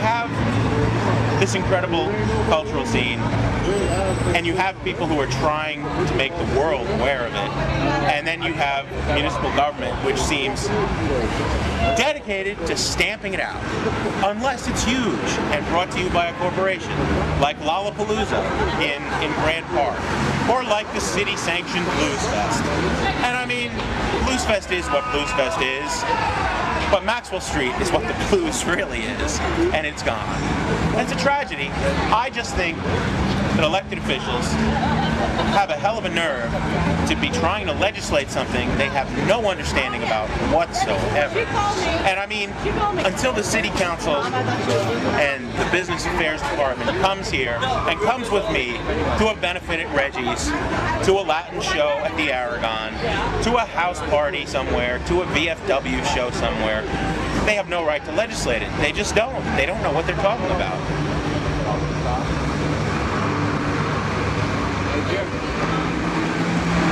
have this incredible cultural scene, and you have people who are trying to make the world aware of it, and then you have municipal government, which seems dedicated to stamping it out, unless it's huge and brought to you by a corporation, like Lollapalooza in Grand Park, or like the city-sanctioned Blues Fest. And I mean, Blues Fest is what Blues Fest is, but Maxwell Street is what the blues really is, and it's gone. And it's a tragedy. I just think that elected officials have a hell of a nerve to be trying to legislate something they have no understanding about whatsoever. And I mean, until the city council and the business affairs department comes here and comes with me to a benefit at Reggie's, to a Latin show at the Aragon, to a house party somewhere, to a VFW show somewhere, they have no right to legislate it. They just don't. They don't know what they're talking about.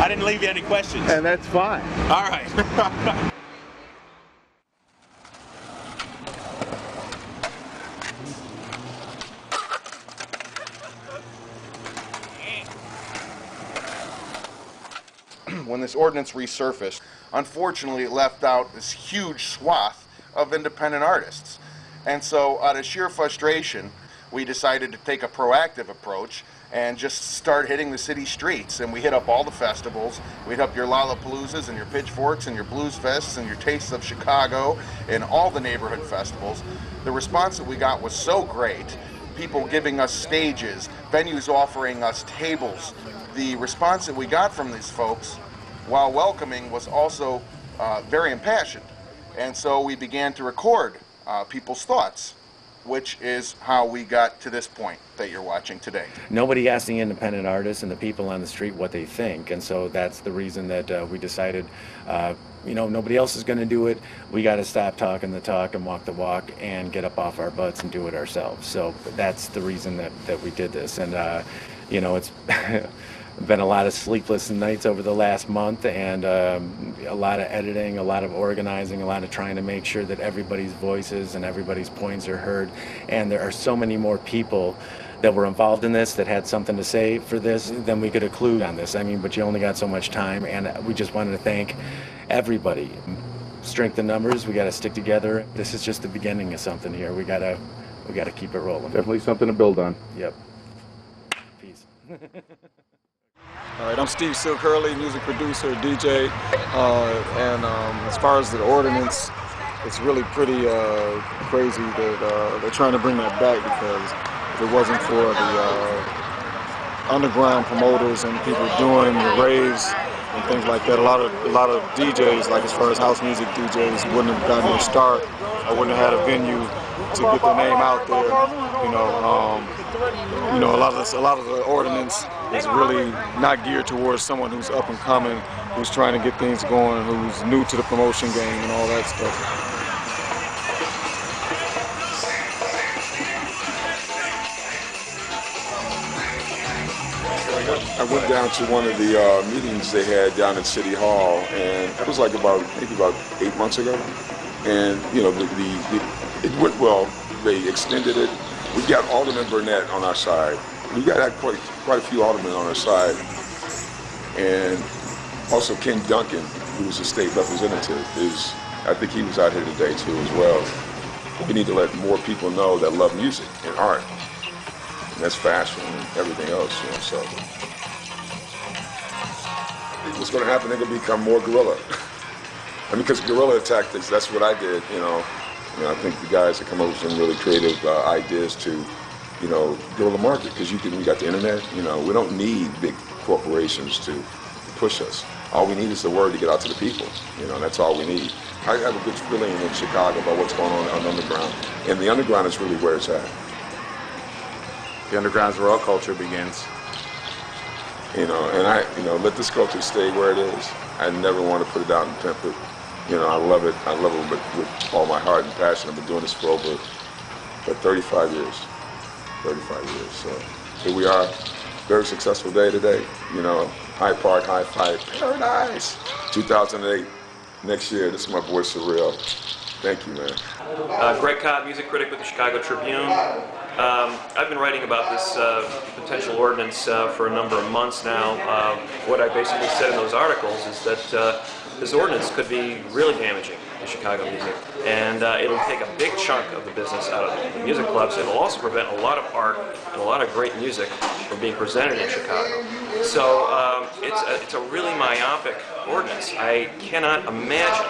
I didn't leave you any questions. And that's fine. All right. When this ordinance resurfaced, unfortunately it left out this huge swath of independent artists. And so out of sheer frustration, we decided to take a proactive approach and just start hitting the city streets. And we hit up all the festivals. We hit up your Lollapaloozas and your Pitchforks and your Blues Fests and your Tastes of Chicago and all the neighborhood festivals. The response that we got was so great. People giving us stages, venues offering us tables. The response that we got from these folks, while welcoming, was also very impassioned. And so we began to record people's thoughts, which is how we got to this point that you're watching today. Nobody asked the independent artists and the people on the street what they think, and so that's the reason that we decided, you know, nobody else is going to do it. We got to stop talking the talk and walk the walk and get up off our butts and do it ourselves. So that's the reason that we did this. And you know, it's been a lot of sleepless nights over the last month, and a lot of editing, a lot of organizing, a lot of trying to make sure that everybody's voices and everybody's points are heard. And there are so many more people that were involved in this that had something to say for this than we could include on this. I mean, but you only got so much time, and we just wanted to thank everybody. Strength in numbers, we got to stick together. This is just the beginning of something here. We got to keep it rolling. Definitely something to build on. Yep. Peace. All right, I'm Steve Silk Hurley, music producer, DJ, and as far as the ordinance, it's really pretty crazy that they're trying to bring that back, because if it wasn't for the underground promoters and people doing the raves and things like that, a lot of DJs, like as far as house music DJs, wouldn't have gotten their start. I wouldn't have had a venue to get their name out there. You know, a lot of the ordinance is really not geared towards someone who's up and coming, who's trying to get things going, who's new to the promotion game and all that stuff. I went down to one of the meetings they had down at City Hall, and it was like maybe about 8 months ago. And you know, it went well. They extended it. We got Alderman Burnett on our side. We got quite a few aldermen on our side, and also Ken Duncan, who's a state representative, I think he was out here today too as well. We need to let more people know that love music and art, and that's fashion and everything else. You know, so what's going to happen? They're going to become more guerrilla. I mean, because guerrilla tactics, that's what I did. You know, I think the guys that come up with some really creative ideas to, you know, guerrilla market, because we got the internet. You know, we don't need big corporations to push us. All we need is the word to get out to the people. You know, that's all we need. I have a good feeling in Chicago about what's going on the underground, and the underground is really where it's at. The underground's where all culture begins. You know, and let this culture stay where it is. I never want to put it out and pimp it. You know, I love it with all my heart and passion. I've been doing this for over 35 years. 35 years. So here we are, very successful day today. You know, Hyde Park, High-Five, Paradise. 2008, next year, this is my boy Surreal. Thank you, man. Greg Cobb, music critic with the Chicago Tribune. I've been writing about this potential ordinance for a number of months now. What I basically said in those articles is that this ordinance could be really damaging to Chicago music, and it'll take a big chunk of the business out of the music clubs. It'll also prevent a lot of art and a lot of great music from being presented in Chicago. So it's a really myopic ordinance. I cannot imagine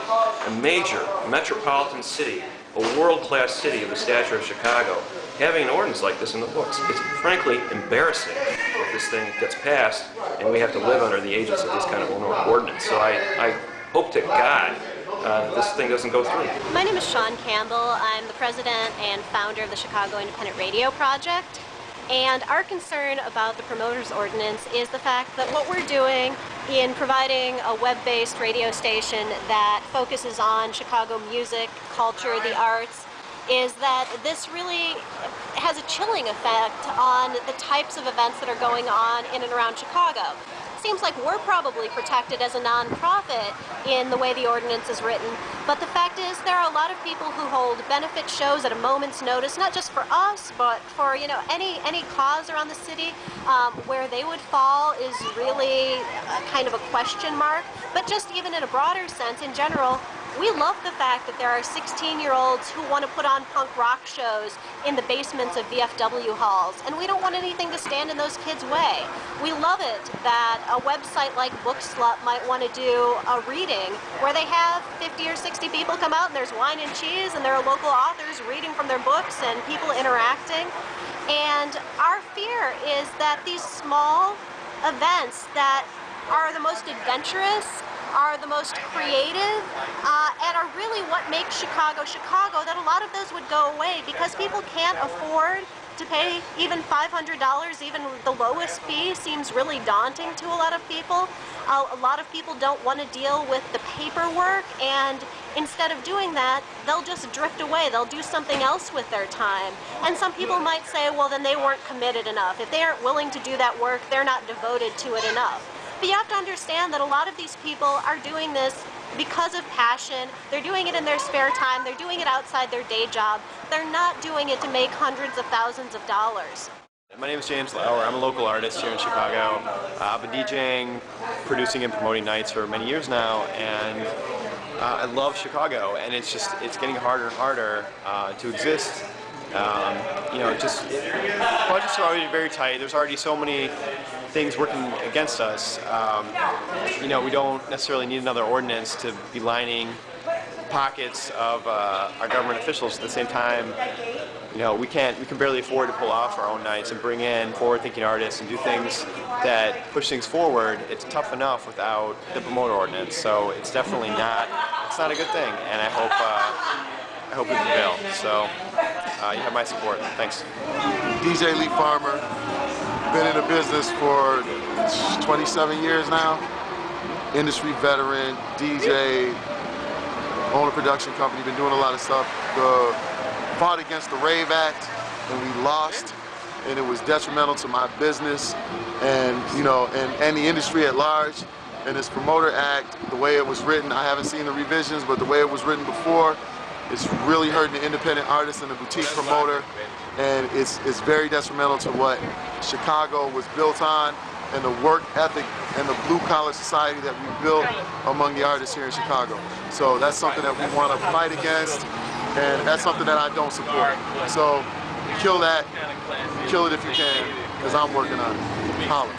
a major metropolitan city, a world-class city of the stature of Chicago, having an ordinance like this in the books. It's frankly embarrassing if this thing gets passed and we have to live under the aegis of this kind of ordinance. So I hope to God this thing doesn't go through. My name is Shawn Campbell. I'm the president and founder of the Chicago Independent Radio Project. And our concern about the Promoters Ordinance is the fact that what we're doing in providing a web-based radio station that focuses on Chicago music, culture, the arts, is that this really has a chilling effect on the types of events that are going on in and around Chicago. Seems like we're probably protected as a non-profit in the way the ordinance is written, but the fact is there are a lot of people who hold benefit shows at a moment's notice, not just for us, but for any cause around the city. Where they would fall is really kind of a question mark, but just even in a broader sense, in general, we love the fact that there are 16-year-olds who want to put on punk rock shows in the basements of VFW halls, and we don't want anything to stand in those kids' way. We love it that a website like Bookslut might want to do a reading where they have 50 or 60 people come out and there's wine and cheese and there are local authors reading from their books and people interacting. And our fear is that these small events that are the most adventurous, are the most creative, and are really what makes Chicago, Chicago, that a lot of those would go away because people can't afford to pay even $500, even the lowest fee seems really daunting to a lot of people. A lot of people don't want to deal with the paperwork, and instead of doing that, they'll just drift away. They'll do something else with their time. And some people might say, well, then they weren't committed enough. If they aren't willing to do that work, they're not devoted to it enough. But you have to understand that a lot of these people are doing this because of passion. They're doing it in their spare time. They're doing it outside their day job. They're not doing it to make hundreds of thousands of dollars. My name is James Lauer. I'm a local artist here in Chicago. I've been DJing, producing, and promoting nights for many years now, and I love Chicago, and it's getting harder and harder to exist. Budgets are already very tight. There's already so many things working against us. We don't necessarily need another ordinance to be lining pockets of our government officials. At the same time, we can barely afford to pull off our own nights and bring in forward-thinking artists and do things that push things forward. It's tough enough without the promoter ordinance, so it's definitely not a good thing, and I hope we prevail. So you have my support. Thanks. DJ Lee Farmer, been in the business for 27 years now. Industry veteran, DJ, own a production company, been doing a lot of stuff. Fought against the Rave Act and we lost, and it was detrimental to my business and and the industry at large. And this Promoter Act, the way it was written, I haven't seen the revisions, but the way it was written before, it's really hurting the independent artist and the boutique promoter, and it's very detrimental to what Chicago was built on and the work ethic and the blue-collar society that we built among the artists here in Chicago. So that's something that we want to fight against, and that's something that I don't support. So kill that, kill it if you can, because I'm working on it. Holla.